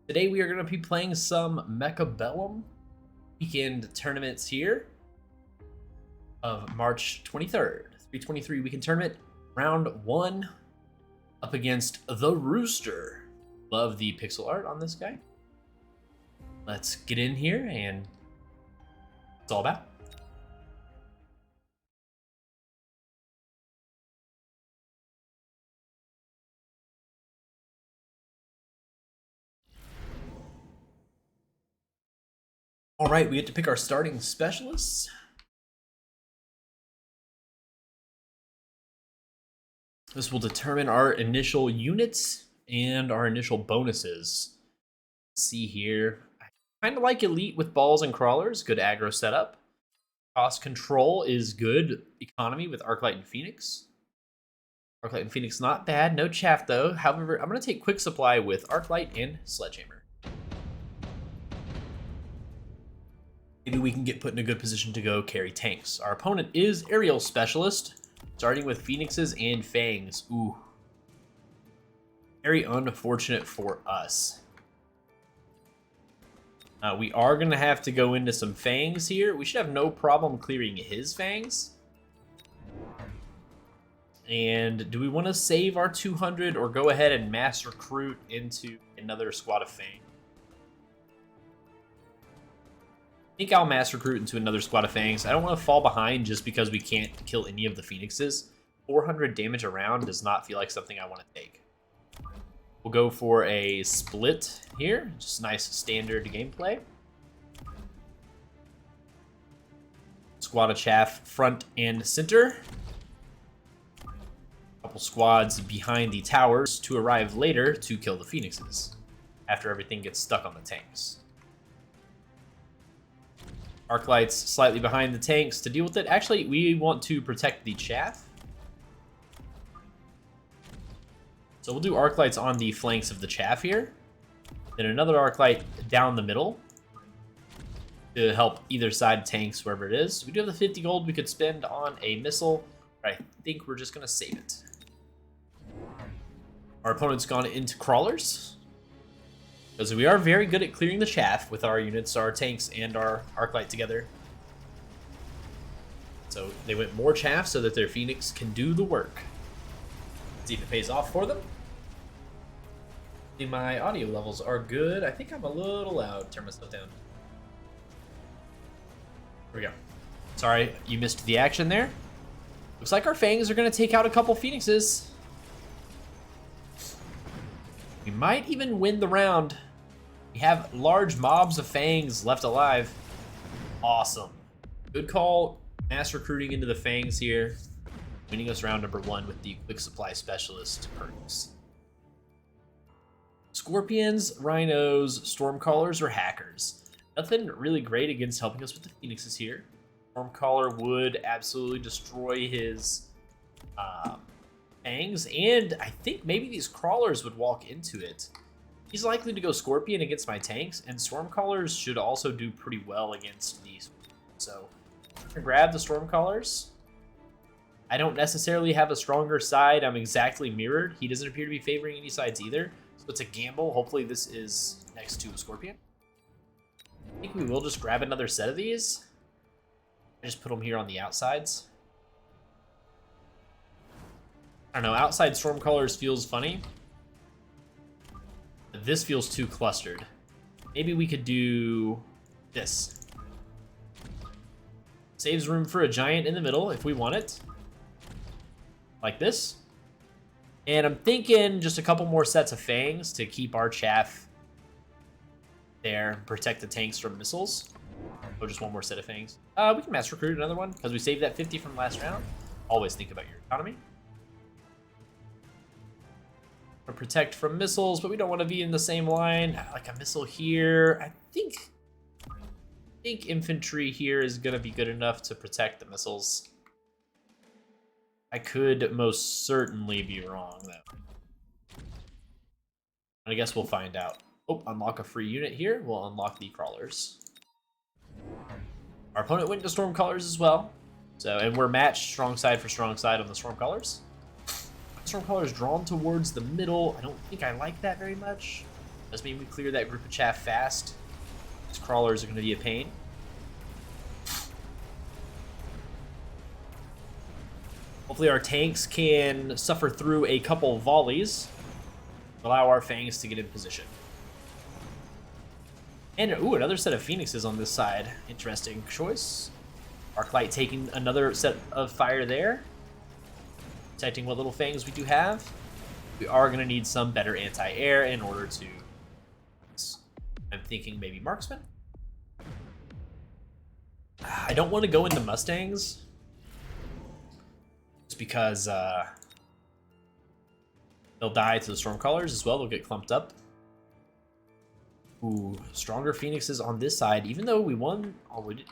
Today we are going to be playing some Mechabellum weekend tournaments here of March 23rd. 323 weekend tournament, round 1 up against the Rooster. Love the pixel art on this guy. Let's get in here and it's all about. All right, we get to pick our starting specialists. This will determine our initial units and our initial bonuses. Let's see here. I kind of like Elite with balls and crawlers. Good aggro setup. Cost control is good. Economy with Arclight and Phoenix. Arclight and Phoenix not bad. No chaff though. However, I'm going to take Quick Supply with Arclight and Sledgehammer. Maybe we can get put in a good position to go carry tanks. Our opponent is Aerial Specialist, starting with Phoenixes and Fangs. Ooh. Very unfortunate for us. We are going to have to go into some Fangs here. We should have no problem clearing his Fangs. And do we want to save our 200 or go ahead and mass recruit into another squad of Fangs? I think I'll mass recruit into another squad of Fangs. I don't want to fall behind just because we can't kill any of the Phoenixes. 400 damage around does not feel like something I want to take. We'll go for a split here. Just nice standard gameplay. Squad of chaff front and center. Couple squads behind the towers to arrive later to kill the Phoenixes after everything gets stuck on the tanks. Arclights slightly behind the tanks to deal with it. Actually, we want to protect the chaff. So we'll do Arclights on the flanks of the chaff here. Then another Arclight down the middle to help either side tanks, wherever it is. We do have the 50 gold we could spend on a missile, but I think we're just going to save it. Our opponent's gone into crawlers, because we are very good at clearing the chaff with our units, our tanks, and our Arclight together. So they went more chaff so that their Phoenix can do the work. Let's see if it pays off for them. My audio levels are good. I think I'm a little loud. Turn myself down. Here we go. Sorry, you missed the action there. Looks like our Fangs are going to take out a couple Phoenixes. We might even win the round. We have large mobs of Fangs left alive. Awesome. Good call. Mass recruiting into the Fangs here. Winning us round number 1 with the Quick Supply Specialist perks. Scorpions, Rhinos, Stormcallers, or Hackers. Nothing really great against helping us with the Phoenixes here. Stormcaller would absolutely destroy his Fangs, and I think maybe these Crawlers would walk into it. He's likely to go Scorpion against my tanks, and Stormcallers should also do pretty well against these. So, I'm gonna grab the Stormcallers. I don't necessarily have a stronger side. I'm exactly mirrored. He doesn't appear to be favoring any sides either, so it's a gamble. Hopefully this is next to a Scorpion. I think we will just grab another set of these. I just put them here on the outsides. I don't know, outside Stormcallers feels funny. But this feels too clustered. Maybe we could do this. Saves room for a giant in the middle if we want it. Like this. And I'm thinking just a couple more sets of Fangs to keep our chaff there and protect the tanks from missiles. Oh, just one more set of Fangs. We can mass recruit another one because we saved that 50 from last round. Always think about your economy. Protect from missiles, but we don't want to be in the same line. Like a missile here. I think infantry here is going to be good enough to protect the missiles. I could most certainly be wrong, though. I guess we'll find out. Oh, unlock a free unit here. We'll unlock the Crawlers. Our opponent went to Stormcallers as well. So, and we're matched strong side for strong side on the Stormcallers. Stormcallers drawn towards the middle. I don't think I like that very much. Does mean we clear that group of chaff fast. These crawlers are going to be a pain. Hopefully our tanks can suffer through a couple volleys. Allow our fangs to get in position. And, ooh, another set of phoenixes on this side. Interesting choice. Arclight taking another set of fire there. Protecting what little fangs we do have. We are going to need some better anti-air in order to... I'm thinking maybe marksman. I don't want to go into Mustangs. Just because they'll die to the Stormcallers as well. They'll get clumped up. Ooh, stronger Phoenixes on this side. Even though we won... Oh, we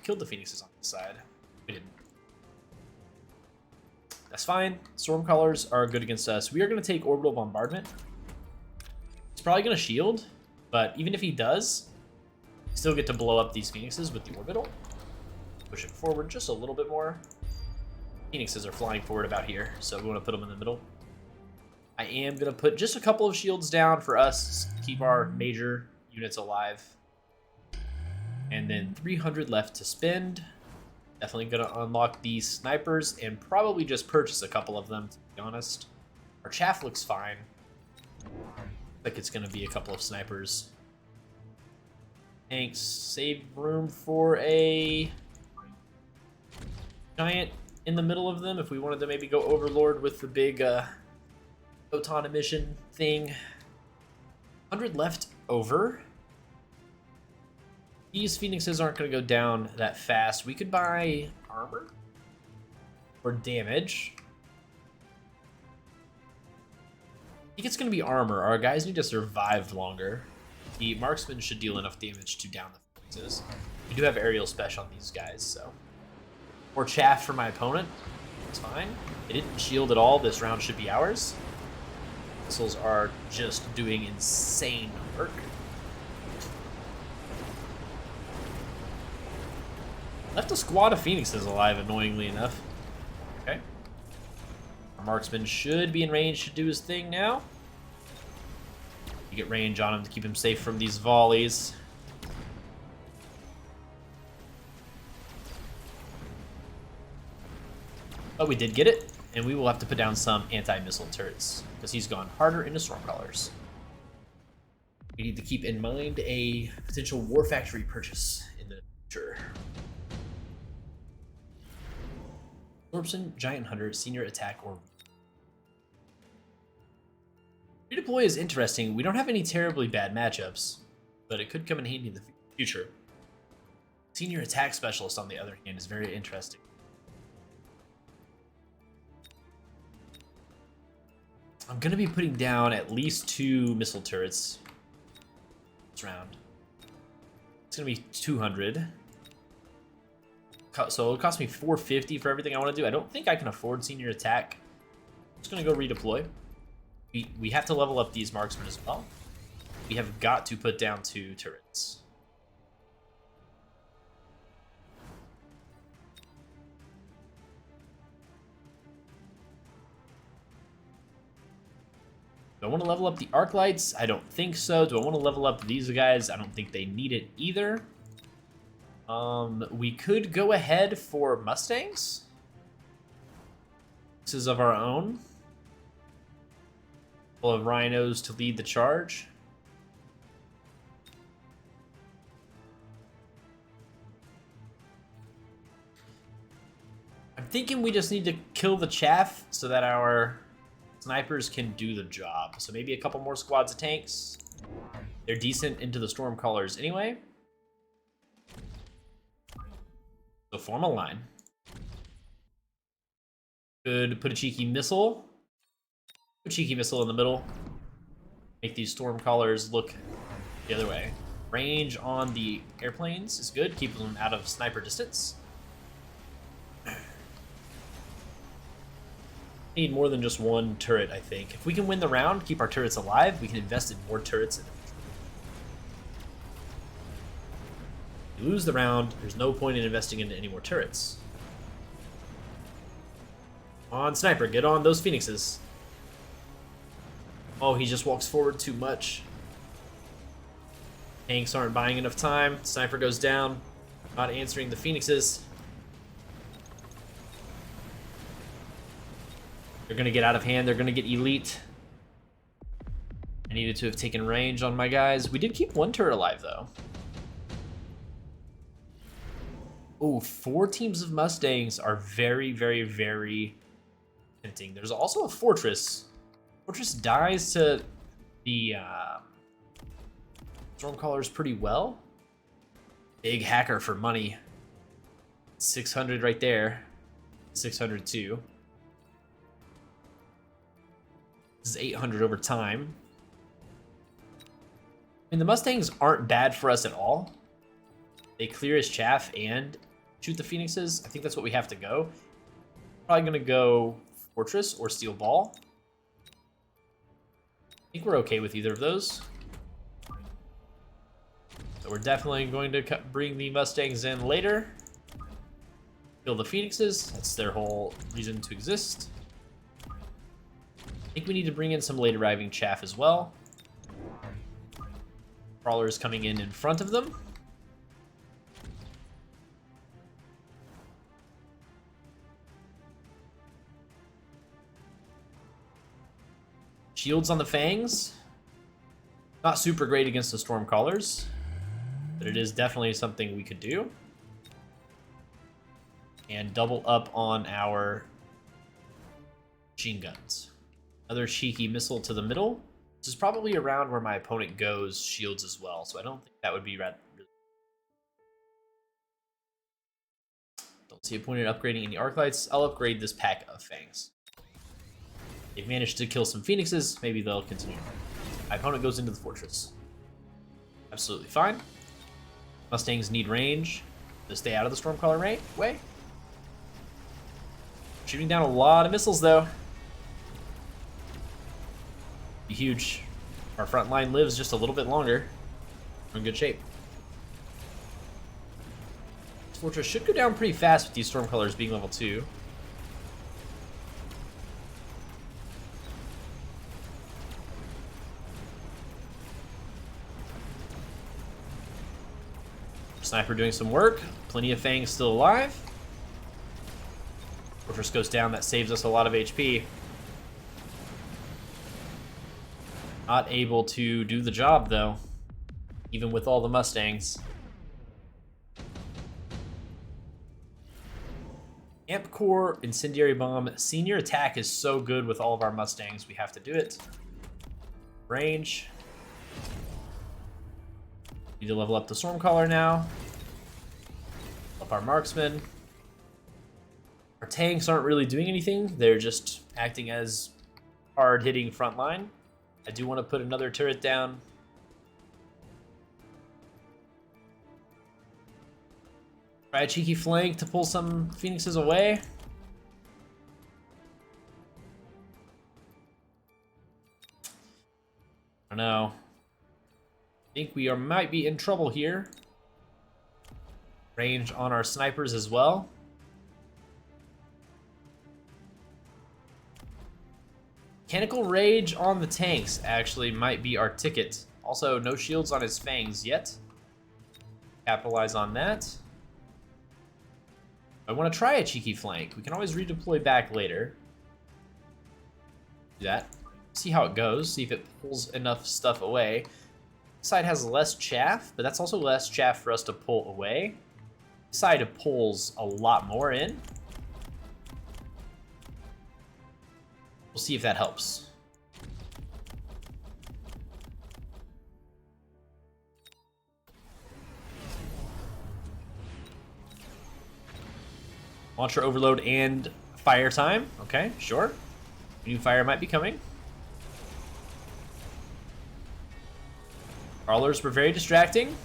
killed the Phoenixes on this side. We didn't. That's fine. Stormcallers are good against us. We are going to take Orbital Bombardment. He's probably going to shield. But even if he does, we still get to blow up these Phoenixes with the Orbital. Push it forward just a little bit more. Phoenixes are flying forward about here, so we want to put them in the middle. I am going to put just a couple of shields down for us to keep our major units alive. And then 300 left to spend. Definitely going to unlock these snipers and probably just purchase a couple of them, to be honest. Our chaff looks fine. Like it's going to be a couple of snipers. Tanks, save room for a giant in the middle of them if we wanted to maybe go Overlord with the big photon emission thing. 100 left over. These Phoenixes aren't going to go down that fast. We could buy armor or damage. I think it's going to be armor. Our guys need to survive longer. The marksman should deal enough damage to down the Phoenixes. We do have aerial special on these guys, so... More chaff for my opponent. It's fine. It didn't shield at all. This round should be ours. Missiles are just doing insane work. Left a squad of Phoenixes alive, annoyingly enough. Okay. Our marksman should be in range to do his thing now. You get range on him to keep him safe from these volleys. But we did get it, and we will have to put down some anti-missile turrets, because he's gone harder into Stormcallers. We need to keep in mind a potential War Factory purchase in the future. Absorption, Giant Hunter, Senior Attack, or... Redeploy is interesting. We don't have any terribly bad matchups, but it could come in handy in the future. Senior Attack Specialist, on the other hand, is very interesting. I'm going to be putting down at least 2 missile turrets this round. It's going to be 200. So it'll cost me 450 for everything I want to do. I don't think I can afford Senior Attack. I'm just going to go redeploy. We have to level up these marksmen as well. We have got to put down 2 turrets. Do I want to level up the arc lights? I don't think so. Do I want to level up these guys? I don't think they need it either. We could go ahead for Mustangs. This is of our own. Full of rhinos to lead the charge. I'm thinking we just need to kill the chaff so that our snipers can do the job. So maybe a couple more squads of tanks. They're decent into the Stormcallers anyway. So form a line. Could put a cheeky missile. Put a cheeky missile in the middle. Make these Stormcallers look the other way. Range on the airplanes is good. Keep them out of sniper distance. Need more than just 1 turret, I think. If we can win the round, keep our turrets alive, we can invest in more turrets. If we lose the round, there's no point in investing into any more turrets. Come on, sniper, get on those Phoenixes. Oh, he just walks forward too much. Tanks aren't buying enough time. Sniper goes down. Not answering the Phoenixes. They're gonna get out of hand. They're gonna get elite. I needed to have taken range on my guys. We did keep one turret alive, though. Oh, 4 teams of Mustangs are very, very, very tempting. There's also a Fortress. Fortress dies to the Stormcallers pretty well. Big hacker for money. 600 right there. 600 too. This is 800 over time. I mean, the Mustangs aren't bad for us at all. They clear his chaff and shoot the Phoenixes. I think that's what we have to go. Probably gonna go Fortress or Steel Ball. I think we're okay with either of those. So we're definitely going to bring the Mustangs in later. Kill the Phoenixes. That's their whole reason to exist. I think we need to bring in some late arriving chaff as well. Crawlers coming in front of them. Shields on the Fangs. Not super great against the Stormcallers, but it is definitely something we could do. And double up on our machine guns. Another cheeky missile to the middle. This is probably around where my opponent goes shields as well, so I don't think that would be really... Don't see a point in upgrading any arc lights. I'll upgrade this pack of Fangs. They've managed to kill some Phoenixes. Maybe they'll continue. My opponent goes into the Fortress. Absolutely fine. Mustangs need range to stay out of the Stormcaller way. Shooting down a lot of missiles, though. Be huge. Our front line lives just a little bit longer. We're in good shape. This Fortress should go down pretty fast with these Stormcallers being level 2. Sniper doing some work. Plenty of Fangs still alive. Fortress goes down. That saves us a lot of HP. Not able to do the job, though. Even with all the Mustangs. Amp Core, Incendiary Bomb. Senior attack is so good with all of our Mustangs. We have to do it. Range. Need to level up the Stormcaller now. Up our Marksman. Our tanks aren't really doing anything. They're just acting as hard-hitting front line. I do want to put another turret down. Try a cheeky flank to pull some Phoenixes away. I don't know. I think we might be in trouble here. Range on our snipers as well. Mechanical Rage on the tanks actually might be our ticket. Also, no shields on his Fangs yet. Capitalize on that. I want to try a cheeky flank. We can always redeploy back later. Do that. See how it goes. See if it pulls enough stuff away. This side has less chaff, but that's also less chaff for us to pull away. This side pulls a lot more in. We'll see if that helps. Launcher overload and fire time. Okay, sure. New fire might be coming. Crawlers were very distracting.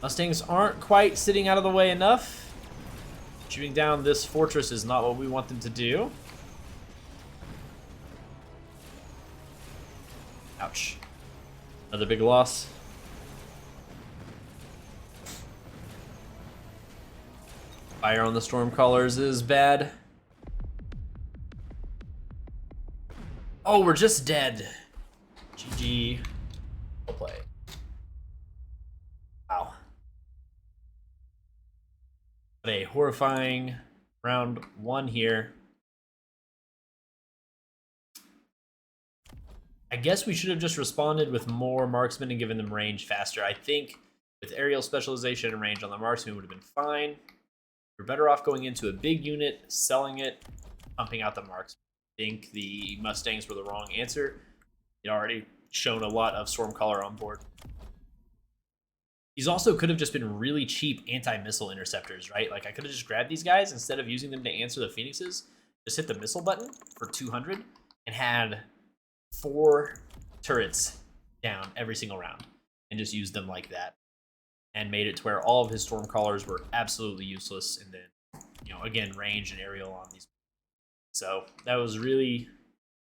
Mustangs aren't quite sitting out of the way enough. Shooting down this Fortress is not what we want them to do. Ouch. Another big loss. Fire on the Stormcallers is bad. Oh, we're just dead. GG. We'll play. Wow. What a horrifying round 1 here. I guess we should have just responded with more marksmen and given them range faster. I think with aerial specialization and range on the marksman would have been fine. We're better off going into a big unit, selling it, pumping out the marksman. I think the Mustangs were the wrong answer. It already shown a lot of Stormcaller on board. These also could have just been really cheap anti-missile interceptors, right? Like I could have just grabbed these guys instead of using them to answer the Phoenixes, just hit the missile button for 200 and had 4 turrets down every single round and just used them like that and made it to where all of his Stormcallers were absolutely useless. And then, you know, again, range and aerial on these. So that was really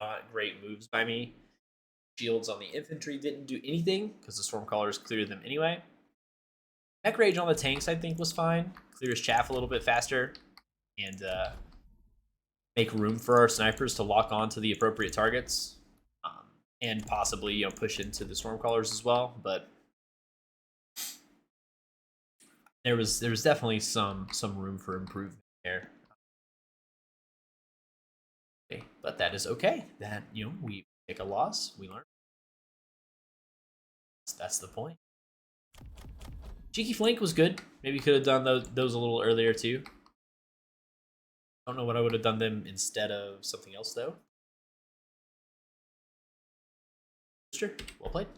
not great moves by me. Shields on the infantry didn't do anything because the Stormcallers cleared them anyway. Mech Rage on the tanks, I think, was fine. Clear his chaff a little bit faster and make room for our snipers to lock on to the appropriate targets and possibly, you know, push into the Stormcallers as well. But there was definitely some room for improvement there. Okay, but that is okay. That, you know, we take a loss, we learn. That's the point. Cheeky Flank was good. Maybe could have done those a little earlier too. Don't know what I would have done them instead of something else though. Well played.